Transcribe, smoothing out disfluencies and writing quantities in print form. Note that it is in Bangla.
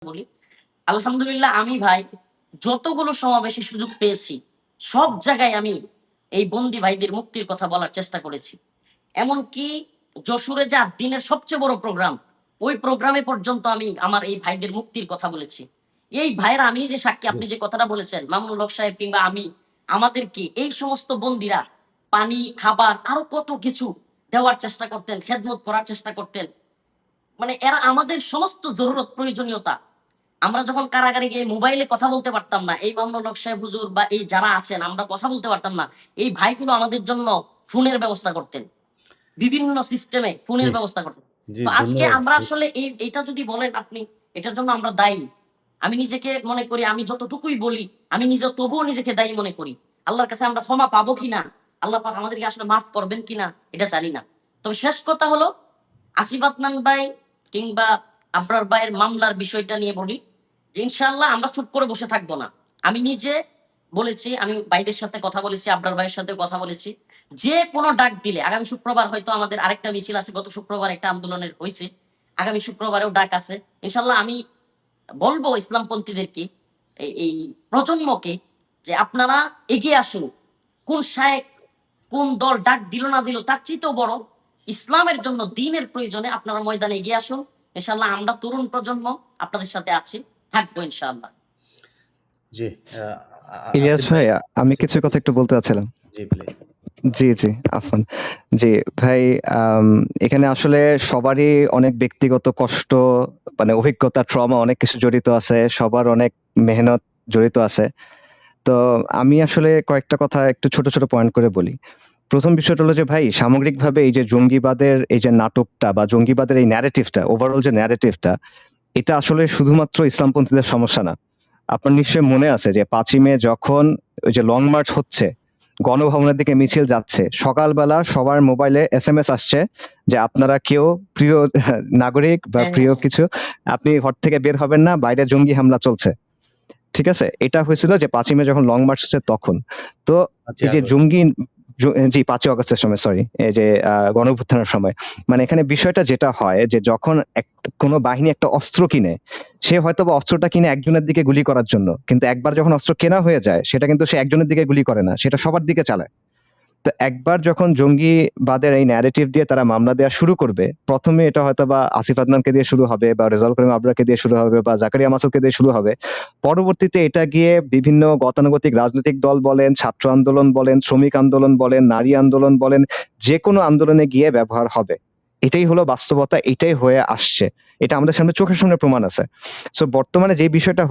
বলি, আলহামদুলিল্লাহ আমি ভাই যতগুলো সমাবেশে সুযোগ পেয়েছি, সব জায়গায় আমি এই বন্দী ভাইদের মুক্তির কথা বলার চেষ্টা করেছি। এমনকি যশোরে যে ৮ দিনের সবচেয়ে বড় প্রোগ্রাম, ওই প্রোগ্রামে পর্যন্ত আমি আমার এই ভাইদের মুক্তির কথা বলেছি। এই ভাইয়েরা আমি যে সাক্ষী, আপনি যে কথাটা বলেছেন মামুনুল হক সাহেব কিংবা আমি, আমাদেরকে এই সমস্ত বন্দীরা পানি, খাবার আরো কত কিছু দেওয়ার চেষ্টা করতেন, খেদমত করার চেষ্টা করতেন। মানে এরা আমাদের সমস্ত জরুরত প্রয়োজনীয়তা, আমরা যখন কারাগারে গিয়ে মোবাইলে কথা বলতে পারতাম না, এই মামুনুল হক সাহেব হুজুর বা এই যারা আছেন আমরা কথা বলতে পারতাম না, এই ভাইগুলো আমাদের জন্য ফোনের ব্যবস্থা করতেন, বিভিন্ন সিস্টেমে ফোনের জি, ব্যবস্থা করতেন। জি, তো আজকে ধন্যবাদ। আমরা আসলে এইটা যদি বলেন আপনি, এটার জন্য আমরা দায়ী। আমি নিজেকে মনে করি, আমি যতটুকুই বলি আমি নিজে তবুও নিজেকে দায়ী মনে করি। আল্লাহর কাছে আমরা ক্ষমা পাবো কিনা, আল্লাহ পাক আমাদেরকে আসলে মাফ করবেন কিনা এটা জানি না। তবে শেষ কথা হলো, আসিফ আদনান ভাই কিংবা আবরার ভাইয়ের মামলার বিষয়টা নিয়ে বলি যে ইনশাআল্লাহ আমরা চুপ করে বসে থাকবো না। আমি নিজে বলেছি, আমি ভাইদের সাথে কথা বলেছি, আবরার ভাইয়ের সাথে কথা বলেছি, যে কোনো ডাক দিলে আগামী শুক্রবার হয়তো আমাদের আরেকটা মিছিল আছে, গত শুক্রবার একটা আন্দোলনের হয়েছে, আগামী শুক্রবারেও ডাক আছে। ইনশাআল্লাহ আমি বলবো ইসলামপন্থীদেরকে, এই প্রজন্মকে, যে আপনারা এগিয়ে আসুন। কোন শায়েখ কোন দল ডাক দিল না দিল তার চেয়েও বড়, ইসলামের জন্য দ্বীনের প্রয়োজনে আপনারা ময়দানে এগিয়ে আসুন। ইনশাআল্লাহ আমরা তরুণ প্রজন্ম আপনাদের সাথে আছি, থাকবো ইনশাআল্লাহ। জি, ইলিয়াস আসিফ ভাই, ভাই। আমি জি, কিছু কথা একটু বলতে চাচ্ছিলাম। জি প্লিজ। জি, আফওয়ান। জি, ভাই, এখানে আসলে সবারই অনেক ব্যক্তিগত কষ্ট, মানে অভিজ্ঞতা, ট্রমা অনেক কিছু জড়িত আছে। সবার অনেক মেহনত জড়িত আছে। তো আমি আসলে কয়েকটা কথা একটু ছোট, ছোট পয়েন্ট করে বলি। ১ম বিষয়টা হলো যে ভাই, সামগ্রিকভাবে এই যে জঙ্গিবাদের এই যে নাটকটা বা জঙ্গিবাদের এই ন্যারেটিভটা, ওভারঅল যে ন্যারেটিভটা, এটা আসলে শুধুমাত্র ইসলামপন্থীদের সমস্যা না। আপনার নিশ্চয়ই মনে আছে যে ৫ই মে যখন ওই যে লং মার্চ হচ্ছে, গণভবনের দিকে মিছিল যাচ্ছে, সকালবেলা সবার মোবাইলে এসএমএস আসছে যে আপনারা কেউ প্রিয় নাগরিক বা হ্যাঁ, প্রিয় হ্যাঁ, কিছু, আপনি ঘর থেকে বের হবেন না, বাইরে জঙ্গি হামলা চলছে। ঠিক আছে? এটা হয়েছিল যে ৫ই মে যখন লং মার্চ হচ্ছে তখন। তো ৫ই এই যে আগস্ট। জঙ্গি জি, ৫ই অগাস্টের সময়, সরি, এই যে গণঅভ্যুত্থানের সময়। মানে এখানে বিষয়টা যেটা হয় যে যখন কোনো বাহিনী একটা অস্ত্র কিনে, সে হয়তোবা অস্ত্রটা কিনে একজনের দিকে গুলি করার জন্য। কিন্তু একবার যখন অস্ত্র কেনা হয়ে যায়, সেটা কিন্তু সে একজনের দিকে গুলি করে না, সেটা সবার দিকে চালায়। তো একবার যখন জঙ্গিবাদের এই ন্যারেটিভ দিয়ে তারা মামলা দেওয়া শুরু করবে, ১ম এ এটা হয়তোবা আসিফ আদনানকে দিয়ে শুরু হবে বা রেজাউল করিম আবরারকে দিয়ে শুরু হবে বা জাকারিয়া মাসুদকে দিয়ে শুরু হবে। পরবর্তীতে এটা গিয়ে বিভিন্ন গতানুগতিক রাজনৈতিক দল বলেন, ছাত্র আন্দোলন বলেন, শ্রমিক আন্দোলন বলেন, নারী আন্দোলন বলেন, যেকোনো আন্দোলনে গিয়ে ব্যবহার হবে। এটাই হলো বাস্তবতা, এটাই হয়ে আসছে। এটা আমাদের সামনে চোখের সামনে প্রমাণ আছে। সো বর্তমানে যে বিষয়টা